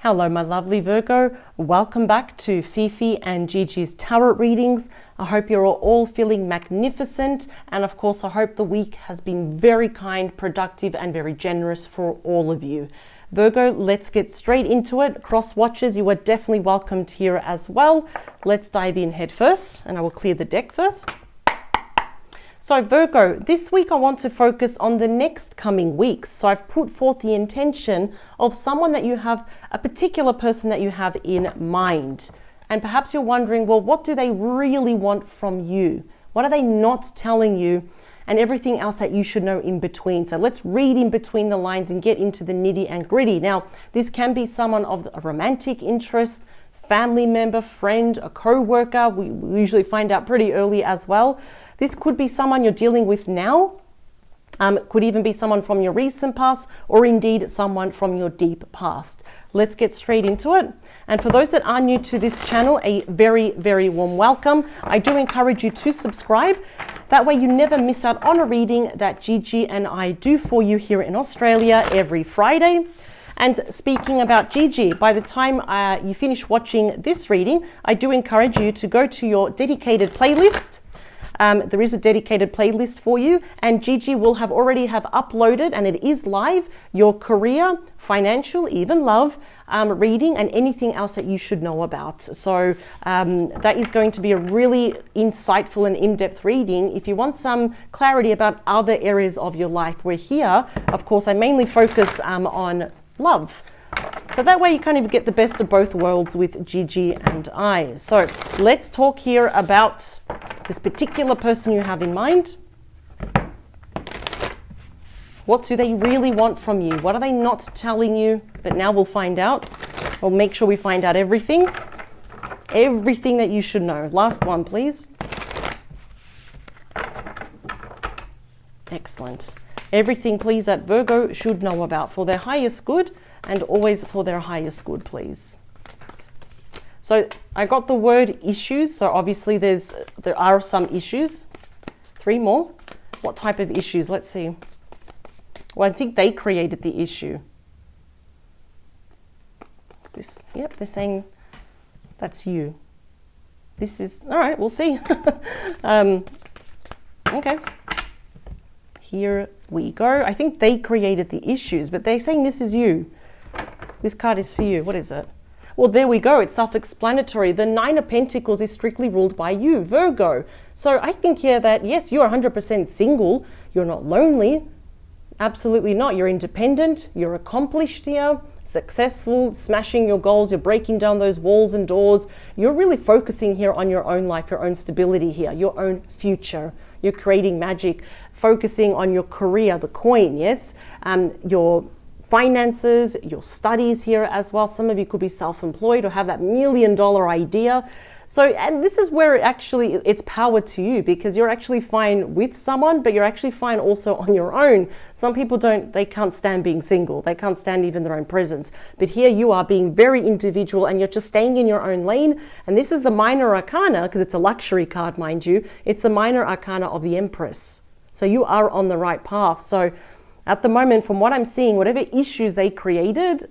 Hello, my lovely Virgo. Welcome back to Fifi and Gigi's tarot readings. I hope you're all feeling magnificent. And of course, I hope the week has been very kind, productive, and very generous for all of you. Virgo, let's get straight into it. Cross watchers, you are definitely welcomed here as well. Let's dive in head first, and I will clear the deck first. So Virgo, this week I want to focus on the next coming weeks. So I've put forth the intention of someone that you have, a particular person that you have in mind. And perhaps you're wondering, well, what do they really want from you? What are they not telling you? And everything else that you should know in between. So let's read in between the lines and get into the nitty and gritty. Now, this can be someone of a romantic interest, family member, friend, a co-worker. We usually find out pretty early as well. This could be someone you're dealing with now. It could even be someone from your recent past, or indeed someone from your deep past. Let's get straight into it. And for those that are new to this channel, a very, very warm welcome. I do encourage you to subscribe. That way you never miss out on a reading that Gigi and I do for you here in Australia every Friday. And speaking about Gigi, by the time you finish watching this reading, I do encourage you to go to your dedicated playlist. There is a dedicated playlist for you, and Gigi will already have uploaded, and it is live, your career, financial, even love, reading, and anything else that you should know about. So that is going to be a really insightful and in-depth reading. If you want some clarity about other areas of your life, we're here. Of course, I mainly focus on love. So that way you kind of get the best of both worlds with Gigi and I. So let's talk here about this particular person you have in mind. What do they really want from you? What are they not telling you? But now we'll find out. We'll make sure we find out everything. Everything that you should know. Last one, please. Excellent. Everything, please, that Virgo should know about for their highest good, and always for their highest good, please. So I got the word issues. So obviously there are some issues. 3 more. What type of issues? Let's see. Well, I think they created the issue. Is this? Yep, they're saying that's you. This is, all right, we'll see. Okay. Here we go. I think they created the issues, but they're saying this is you. This card is for you. What is it? Well, there we go. It's self-explanatory. The 9 of Pentacles is strictly ruled by you, Virgo. So I think here that, yes, you're 100% single. You're not lonely. Absolutely not. You're independent. You're accomplished here, successful, smashing your goals. You're breaking down those walls and doors. You're really focusing here on your own life, your own stability here, your own future. You're creating magic, focusing on your career, the coin, yes? Your finances, your studies here as well. Some of you could be self-employed or have that $1 million idea. So, and this is where it's power to you, because you're actually fine with someone, but you're actually fine also on your own. Some people they can't stand being single. They can't stand even their own presence. But here you are being very individual, and you're just staying in your own lane. And this is the minor arcana, because it's a luxury card, mind you. It's the minor arcana of the Empress. So you are on the right path. So at the moment, from what I'm seeing, whatever issues they created,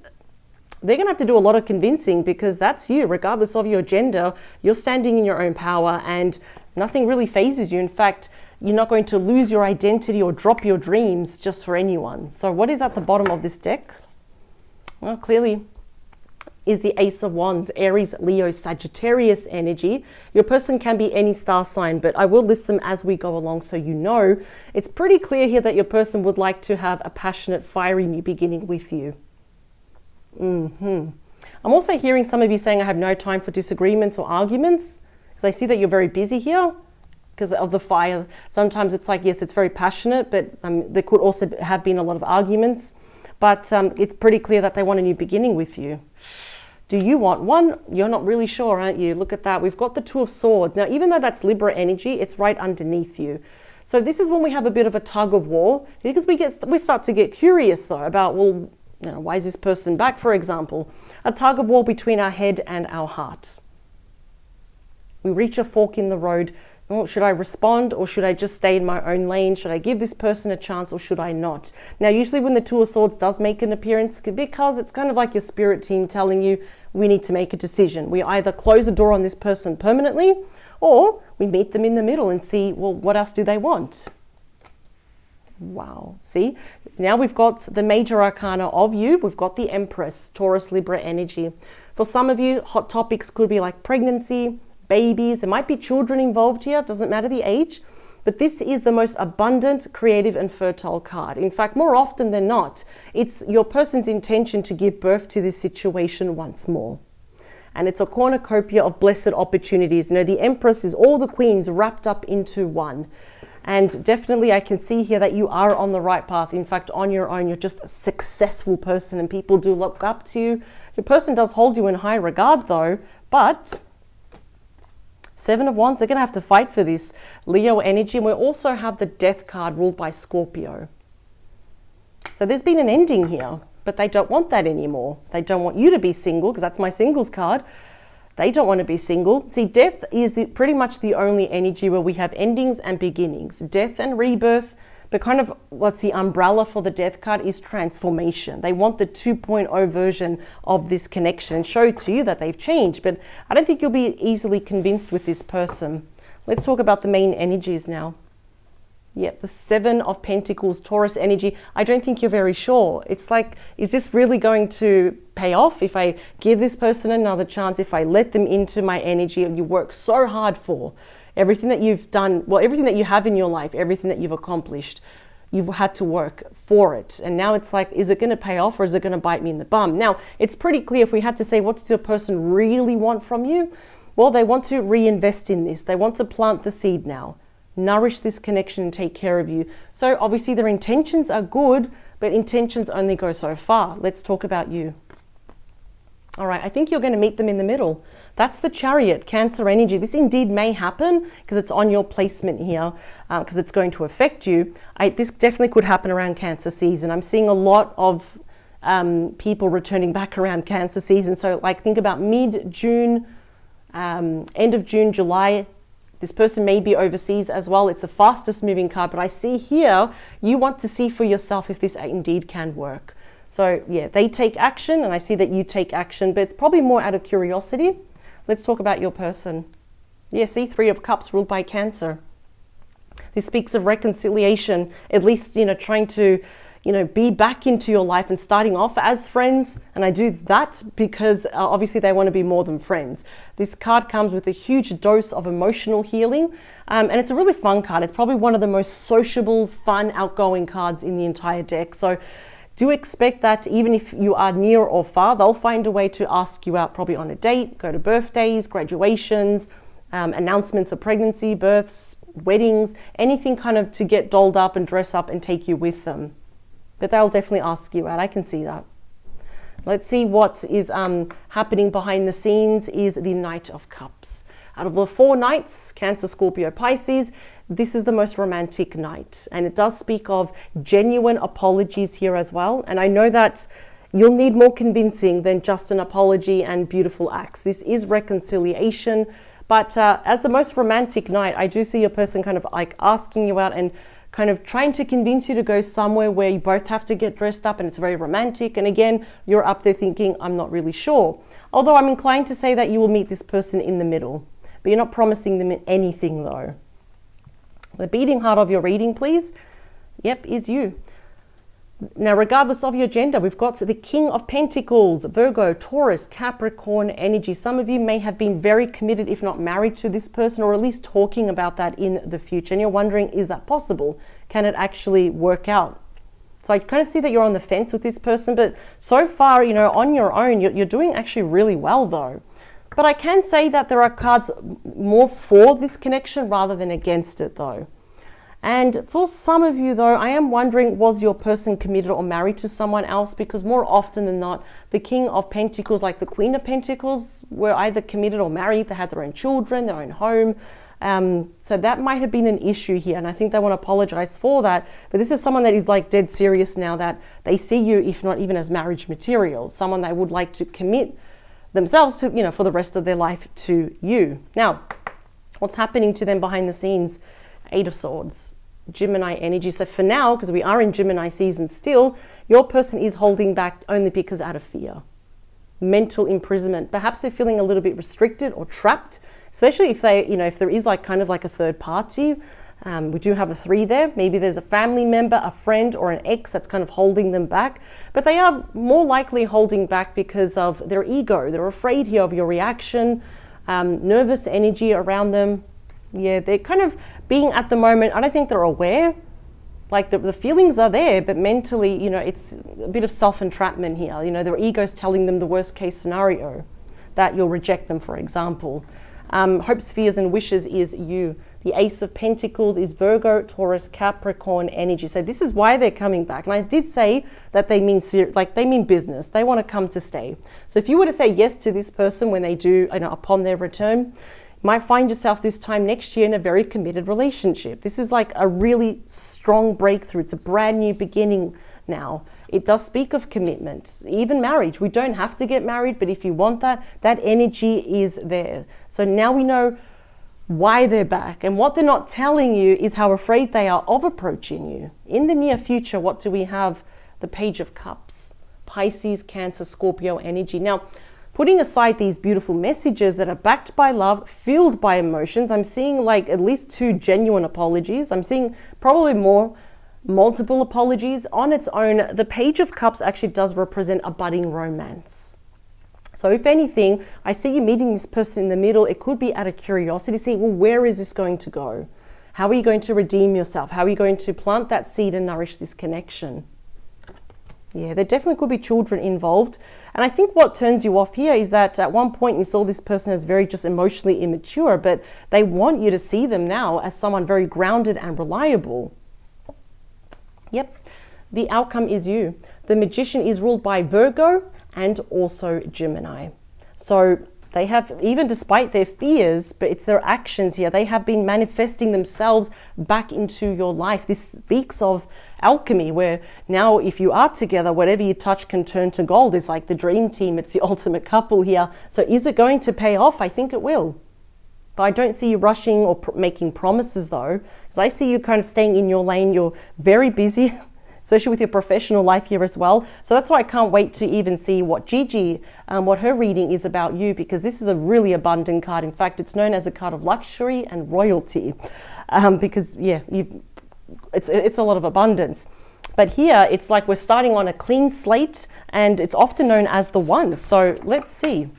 they're going to have to do a lot of convincing, because that's you, regardless of your gender. You're standing in your own power, and nothing really phases you. In fact, you're not going to lose your identity or drop your dreams just for anyone. So what is at the bottom of this deck? Well, clearly is the Ace of Wands, Aries, Leo, Sagittarius energy. Your person can be any star sign, but I will list them as we go along so you know. It's pretty clear here that your person would like to have a passionate, fiery new beginning with you. I'm also hearing some of you saying I have no time for disagreements or arguments, because I see that you're very busy here because of the fire. Sometimes it's like, yes, it's very passionate, but there could also have been a lot of arguments. But it's pretty clear that they want a new beginning with you. Do you want one? You're not really sure, aren't you? Look at that. We've got the 2 of Swords. Now, even though that's Libra energy, it's right underneath you. So this is when we have a bit of a tug of war, because we start to get curious, though, about, well, why is this person back, for example? A tug of war between our head and our heart. We reach a fork in the road. oh, should I respond or should I just stay in my own lane? Should I give this person a chance or should I not? Now, usually when the Two of Swords does make an appearance, because it's kind of like your spirit team telling you we need to make a decision. We either close a door on this person permanently or we meet them in the middle and see, well, what else do they want? Wow. See, now we've got the major arcana of you. We've got the Empress, Taurus, Libra energy. For some of you, hot topics could be like pregnancy, babies. There might be children involved here. It doesn't matter the age. But this is the most abundant, creative, and fertile card. In fact, more often than not, it's your person's intention to give birth to this situation once more. And it's a cornucopia of blessed opportunities. You know, the Empress is all the queens wrapped up into one. And definitely I can see here that you are on the right path. In fact, on your own, you're just a successful person and people do look up to you. Your person does hold you in high regard though, but Seven of Wands, they're going to have to fight for this Leo energy. And we also have the Death card ruled by Scorpio. So there's been an ending here, but they don't want that anymore. They don't want you to be single because that's my singles card. They don't want to be single. See, death is pretty much the only energy where we have endings and beginnings. Death and rebirth, but kind of what's the umbrella for the Death card is transformation. They want the 2.0 version of this connection and show to you that they've changed. But I don't think you'll be easily convinced with this person. Let's talk about the main energies now. Yep, the Seven of Pentacles, Taurus energy. I don't think you're very sure. It's like, is this really going to pay off if I give this person another chance, if I let them into my energy and you work so hard for everything that you've done, well, everything that you have in your life, everything that you've accomplished, you've had to work for it. And now it's like, is it going to pay off or is it going to bite me in the bum? Now, it's pretty clear if we had to say, what does your person really want from you? Well, they want to reinvest in this. They want to plant the seed now. Nourish this connection and take care of you. So obviously their intentions are good, but intentions only go so far. Let's talk about you. All right, I think you're going to meet them in the middle. That's the Chariot, Cancer energy. This indeed may happen because it's on your placement here, because it's going to affect you. This definitely could happen around Cancer season. I'm seeing a lot of people returning back around Cancer season. So like think about mid-June, end of June, July. This person may be overseas as well. It's the fastest moving card, but I see here, you want to see for yourself if this indeed can work. So yeah, they take action and I see that you take action, but it's probably more out of curiosity. Let's talk about your person. Yeah, see, Three of Cups ruled by Cancer. This speaks of reconciliation, at least, you know, trying to, you know, be back into your life and starting off as friends. And I do that because obviously they want to be more than friends. This card comes with a huge dose of emotional healing. And it's a really fun card. It's probably one of the most sociable, fun, outgoing cards in the entire deck. So do expect that even if you are near or far, they'll find a way to ask you out probably on a date, go to birthdays, graduations, announcements of pregnancy, births, weddings, anything kind of to get dolled up and dress up and take you with them. But they'll definitely ask you out. I can see that. Let's see what is happening behind the scenes is the Knight of Cups. Out of the 4 knights, Cancer, Scorpio, Pisces, this is the most romantic knight. And it does speak of genuine apologies here as well. And I know that you'll need more convincing than just an apology and beautiful acts. This is reconciliation. But as the most romantic knight, I do see a person kind of like asking you out and kind of trying to convince you to go somewhere where you both have to get dressed up and it's very romantic. And again, you're up there thinking, I'm not really sure. Although I'm inclined to say that you will meet this person in the middle, but you're not promising them anything though. The beating heart of your reading, please. Yep, is you. Now, regardless of your gender, we've got the King of Pentacles, Virgo, Taurus, Capricorn energy. Some of you may have been very committed, if not married to this person, or at least talking about that in the future. And you're wondering, is that possible? Can it actually work out? So I kind of see that you're on the fence with this person, but so far, you know, on your own, you're doing actually really well though. But I can say that there are cards more for this connection rather than against it though. And for some of you though, I am wondering, was your person committed or married to someone else? Because more often than not, the King of Pentacles, like the Queen of Pentacles, were either committed or married. They had their own children, their own home. So that might have been an issue here. And I think they want to apologize for that. But this is someone that is like dead serious now, that they see you, if not even as marriage material, someone they would like to commit themselves to, you know, for the rest of their life to you. Now, What's happening to them behind the scenes? Eight of Swords, Gemini energy. So for now, because we are in Gemini season still, your person is holding back only because out of fear. Mental imprisonment. Perhaps they're feeling a little bit restricted or trapped, especially if they, if there is like kind of like a third party. We do have a 3 there. Maybe there's a family member, a friend, or an ex that's kind of holding them back. But they are more likely holding back because of their ego. They're afraid here of your reaction, nervous energy around them. Yeah, they're kind of being at the moment, I don't think they're aware. Like the feelings are there, but mentally, it's a bit of self-entrapment here. Their ego's telling them the worst case scenario, that you'll reject them, for example. Hopes, fears, and wishes is you. The Ace of Pentacles is Virgo, Taurus, Capricorn energy. So this is why they're coming back. And I did say that they mean business. They want to come to stay. So if you were to say yes to this person when they do, upon their return, you might find yourself this time next year in a very committed relationship. This is like a really strong breakthrough. It's a brand new beginning now. It does speak of commitment, even marriage. We don't have to get married, but if you want that energy is there. So now we know why they're back. And what they're not telling you is how afraid they are of approaching you. In the near future, what do we have? The Page of Cups, Pisces, Cancer, Scorpio energy. Now, putting aside these beautiful messages that are backed by love, fueled by emotions, I'm seeing like at least 2 genuine apologies. I'm seeing probably more multiple apologies. On its own, the Page of Cups actually does represent a budding romance. So if anything, I see you meeting this person in the middle. It could be out of curiosity, saying, well, where is this going to go? How are you going to redeem yourself? How are you going to plant that seed and nourish this connection? Yeah, there definitely could be children involved. And I think what turns you off here is that at one point you saw this person as very just emotionally immature, but they want you to see them now as someone very grounded and reliable. Yep, the outcome is you. The Magician is ruled by Virgo and also Gemini. So they have, even despite their fears, but it's their actions here, they have been manifesting themselves back into your life. This speaks of alchemy, where now if you are together, whatever you touch can turn to gold. It's like the dream team. It's the ultimate couple here. So is it going to pay off? I think it will. But I don't see you rushing or making promises though, because I see you kind of staying in your lane. You're very busy, especially with your professional life here as well. So that's why I can't wait to even see what Gigi, what her reading is about you, because this is a really abundant card. In fact, it's known as a card of luxury and royalty, because yeah, it's a lot of abundance. But here it's like we're starting on a clean slate, and it's often known as the one. So let's see.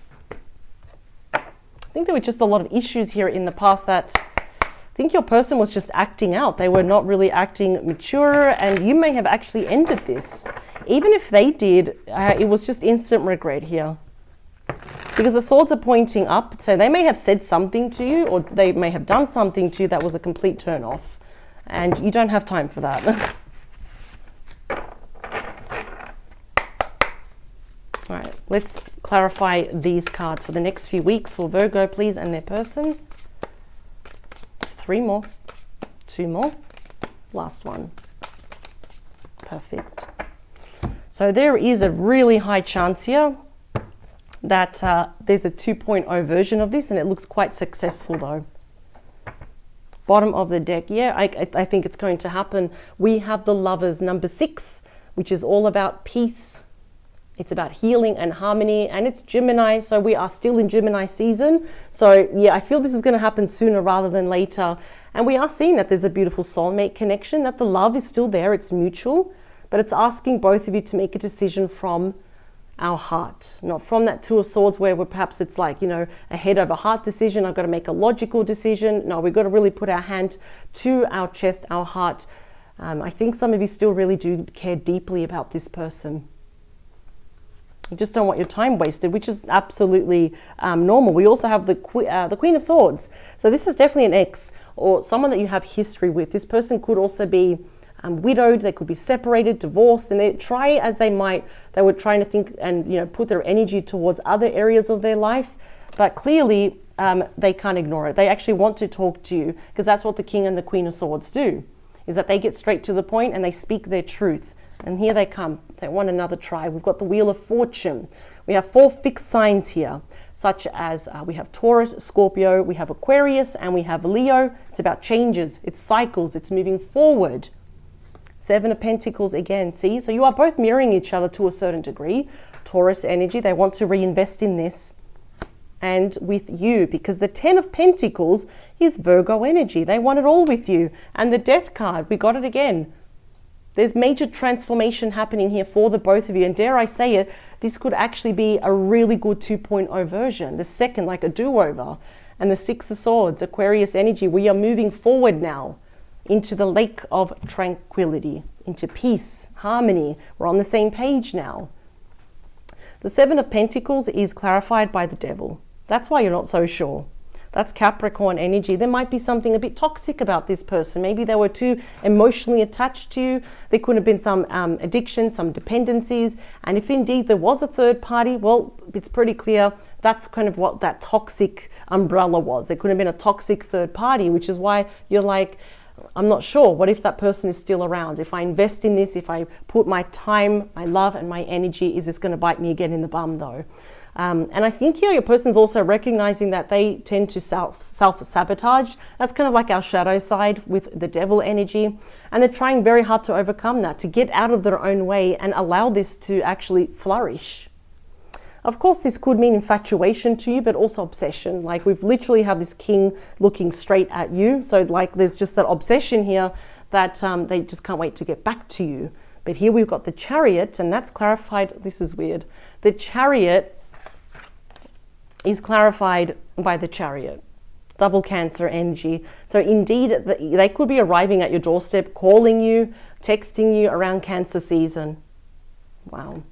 I think there were just a lot of issues here in the past that I think your person was just acting out. They were not really acting mature, and you may have actually ended this. Even if they did, it was just instant regret here. Because the swords are pointing up, so they may have said something to you, or they may have done something to you that was a complete turn off. And you don't have time for that. All right, let's clarify these cards for the next few weeks for Virgo, please, and their person. 3 more, 2 more, last one. Perfect. So there is a really high chance here that there's a 2.0 version of this, and it looks quite successful though. Bottom of the deck, yeah, I think it's going to happen. We have the Lovers, number 6, which is all about peace. It's about healing and harmony, and it's Gemini, so we are still in Gemini season. So yeah, I feel this is going to happen sooner rather than later. And we are seeing that there's a beautiful soulmate connection, that the love is still there, it's mutual, but it's asking both of you to make a decision from our heart, not from that 2 of Swords where perhaps it's like, a head over heart decision. I've got to make a logical decision. No, we've got to really put our hand to our chest, our heart. I think some of you still really do care deeply about this person. You just don't want your time wasted, which is absolutely normal. We also have the Queen of Swords. So this is definitely an ex or someone that you have history with. This person could also be widowed. They could be separated, divorced, and they try as they might. They were trying to think and put their energy towards other areas of their life, but clearly they can't ignore it. They actually want to talk to you, because that's what the King and the Queen of Swords do, is that they get straight to the point and they speak their truth. And here they come. They want another try. We've got the Wheel of Fortune. We have 4 fixed signs here, such as we have Taurus, Scorpio, we have Aquarius, and we have Leo. It's about changes, it's cycles, it's moving forward. 7 of Pentacles again, see? So you are both mirroring each other to a certain degree. Taurus energy, they want to reinvest in this. And with you, because the 10 of Pentacles is Virgo energy. They want it all with you. And the Death card, we got it again. There's major transformation happening here for the both of you. And dare I say it, this could actually be a really good 2.0 version. The second, like a do-over. And the 6 of Swords, Aquarius energy. We are moving forward now into the lake of tranquility, into peace, harmony. We're on the same page now. The 7 of Pentacles is clarified by the Devil. That's why you're not so sure. That's Capricorn energy. There might be something a bit toxic about this person. Maybe they were too emotionally attached to you. There could have been some addiction, some dependencies. And if indeed there was a third party, well, it's pretty clear that's kind of what that toxic umbrella was. There could have been a toxic third party, which is why you're like, I'm not sure. What if that person is still around? If I invest in this, if I put my time, my love, and my energy, is this going to bite me again in the bum though? And I think here your person's also recognizing that they tend to self-sabotage. That's kind of like our shadow side with the Devil energy. And they're trying very hard to overcome that, to get out of their own way and allow this to actually flourish. Of course, this could mean infatuation to you, but also obsession. Like we've literally have this king looking straight at you. So like there's just that obsession here that they just can't wait to get back to you. But here we've got the Chariot, and that's clarified. This is weird. The Chariot is clarified by the Chariot. Double Cancer energy. So indeed, they could be arriving at your doorstep, calling you, texting you around Cancer season. Wow.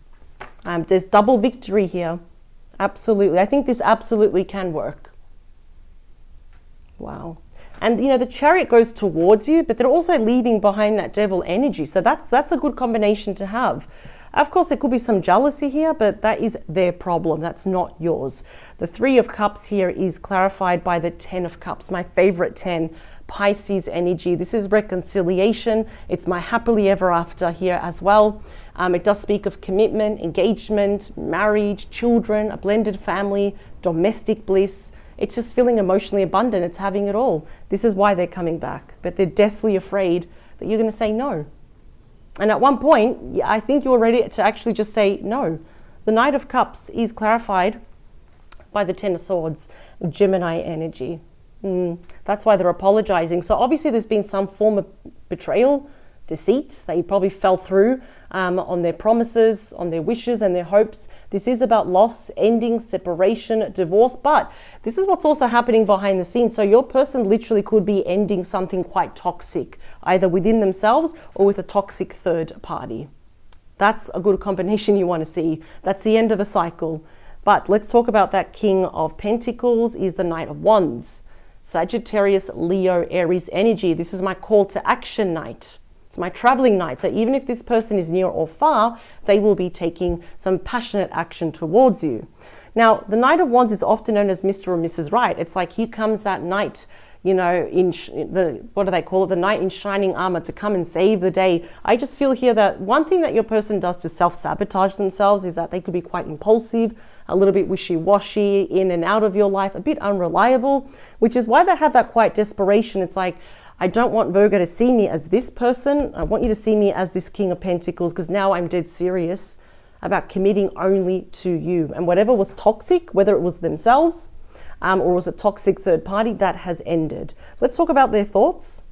There's double victory here. Absolutely. I think this absolutely can work. Wow. And, you know, the Chariot goes towards you, but they're also leaving behind that Devil energy. So that's a good combination to have. Of course, there could be some jealousy here, but that is their problem. That's not yours. The 3 of Cups here is clarified by the 10 of Cups, my favorite 10, Pisces energy. This is reconciliation. It's my happily ever after here as well. It does speak of commitment, engagement, marriage, children, a blended family, domestic bliss. It's just feeling emotionally abundant. It's having it all. This is why they're coming back, but they're deathly afraid that you're going to say no. And at one point, I think you're ready to actually just say no. The Knight of Cups is clarified by the 10 of Swords, Gemini energy. That's why they're apologizing. So obviously there's been some form of betrayal, deceit. They probably fell through on their promises, on their wishes and their hopes. This is about loss, ending, separation, divorce, but this is what's also happening behind the scenes. So your person literally could be ending something quite toxic, either within themselves or with a toxic third party. That's a good combination you want to see. That's the end of a cycle. But let's talk about that King of Pentacles is the Knight of Wands. Sagittarius, Leo, Aries energy. This is my call to action night. It's my traveling night. So even if this person is near or far, they will be taking some passionate action towards you. Now, the Knight of Wands is often known as Mr. or Mrs. Right. It's like here comes that knight, you know, in what do they call it? The knight in shining armor to come and save the day. I just feel here that one thing that your person does to self-sabotage themselves is that they could be quite impulsive, a little bit wishy-washy, in and out of your life, a bit unreliable, which is why they have that quiet desperation. It's like, I don't want Virgo to see me as this person. I want you to see me as this King of Pentacles, because now I'm dead serious about committing only to you. And whatever was toxic, whether it was themselves or was a toxic third party, that has ended. Let's talk about their thoughts.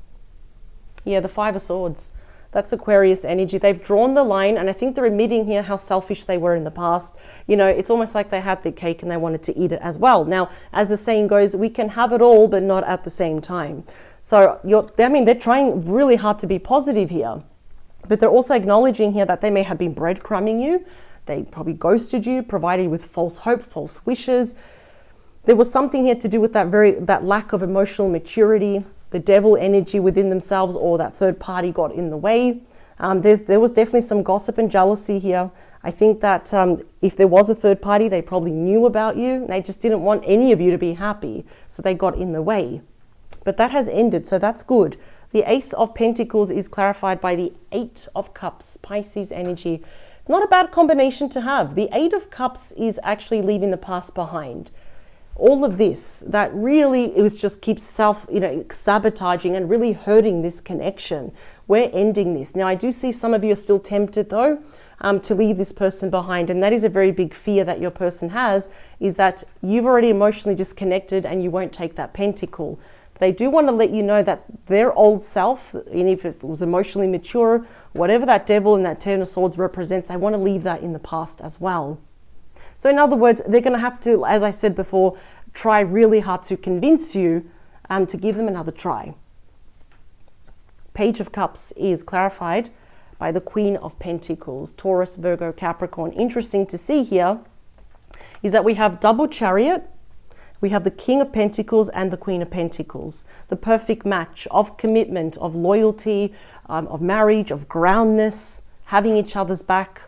Yeah, the 5 of Swords. That's Aquarius energy. They've drawn the line, and I think they're admitting here how selfish they were in the past. You know, it's almost like they had their cake and they wanted to eat it as well. Now, as the saying goes, we can have it all, but not at the same time. So, they're trying really hard to be positive here, but they're also acknowledging here that they may have been breadcrumbing you. They probably ghosted you, provided you with false hope, false wishes. There was something here to do with that lack of emotional maturity, the Devil energy within themselves, or that third party got in the way. There was definitely some gossip and jealousy here. I think that if there was a third party, they probably knew about you. And they just didn't want any of you to be happy, so they got in the way. But that has ended, so that's good. The Ace of Pentacles is clarified by the Eight of Cups, Pisces energy. Not a bad combination to have. The Eight of Cups is actually leaving the past behind. All of this, that really, it was just keeps sabotaging and really hurting this connection. We're ending this. Now, I do see some of you are still tempted though, to leave this person behind. And that is a very big fear that your person has, is that you've already emotionally disconnected and you won't take that pentacle. They do want to let you know that their old self, and if it was emotionally mature, whatever that devil and that Ten of Swords represents, they want to leave that in the past as well. So in other words, they're going to have to, as I said before, try really hard to convince you to give them another try. Page of Cups is clarified by the Queen of Pentacles, Taurus, Virgo, Capricorn. Interesting to see here is that we have double Chariot. We have the King of Pentacles and the Queen of Pentacles, the perfect match of commitment, of loyalty, of marriage, of groundness, having each other's back.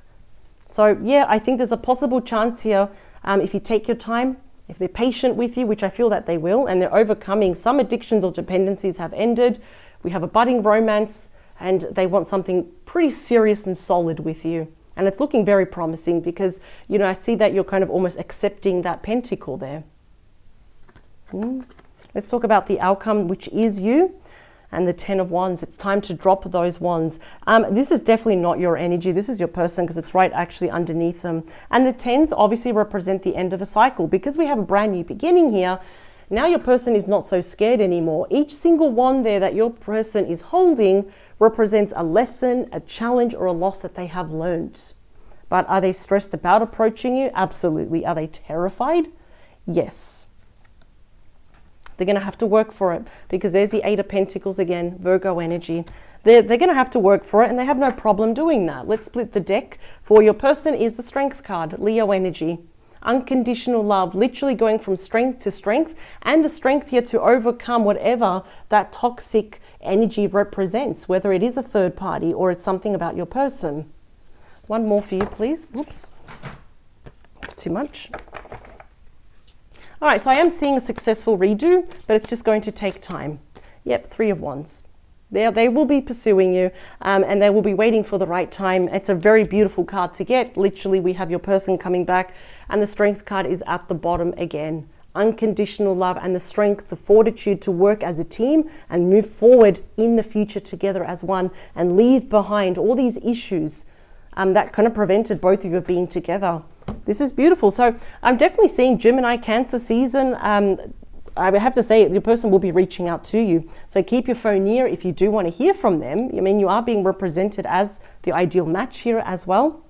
So yeah, I think there's a possible chance here if you take your time, if they're patient with you, which I feel that they will, and they're overcoming some addictions or dependencies have ended. We have a budding romance and they want something pretty serious and solid with you. And it's looking very promising because, I see that you're kind of almost accepting that pentacle there. Let's talk about the outcome, which is you, and the Ten of Wands. It's time to drop those wands. This is definitely not your energy. This is your person because it's right actually underneath them. And the tens obviously represent the end of a cycle. Because we have a brand new beginning here, now your person is not so scared anymore. Each single wand there that your person is holding represents a lesson, a challenge, or a loss that they have learned. But are they stressed about approaching you? Absolutely. Are they terrified? Yes. They're going to have to work for it because there's the Eight of Pentacles again, Virgo energy. They're going to have to work for it and they have no problem doing that. Let's split the deck. For your person is the Strength card, Leo energy. Unconditional love, literally going from strength to strength, and the strength here to overcome whatever that toxic energy represents, whether it is a third party or it's something about your person. One more for you, please. Oops, it's too much. All right, so I am seeing a successful redo, but it's just going to take time. Yep, Three of Wands. They will be pursuing you and they will be waiting for the right time. It's a very beautiful card to get. Literally, we have your person coming back and the Strength card is at the bottom again. Unconditional love and the strength, the fortitude to work as a team and move forward in the future together as one and leave behind all these issues that kind of prevented both of you being together. This is beautiful. So I'm definitely seeing Gemini Cancer season. I have to say your person will be reaching out to you. So keep your phone near if you do want to hear from them. I mean, you are being represented as the ideal match here as well.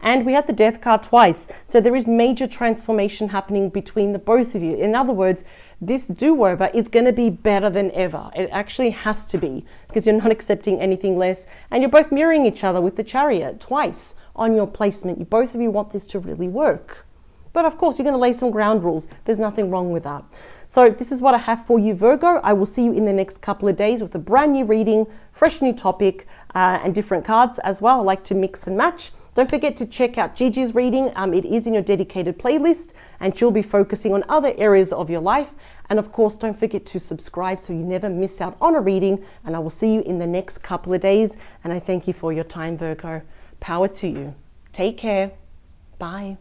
And we had the Death card twice. So there is major transformation happening between the both of you. In other words, this do-over is going to be better than ever. It actually has to be because you're not accepting anything less. And you're both mirroring each other with the Chariot twice on your placement. You both of you want this to really work. But of course, you're going to lay some ground rules. There's nothing wrong with that. So this is what I have for you, Virgo. I will see you in the next couple of days with a brand new reading, fresh new topic, and different cards as well. I like to mix and match. Don't forget to check out Gigi's reading. It is in your dedicated playlist and she'll be focusing on other areas of your life. And of course, don't forget to subscribe so you never miss out on a reading. And I will see you in the next couple of days. And I thank you for your time, Virgo. Power to you. Take care. Bye.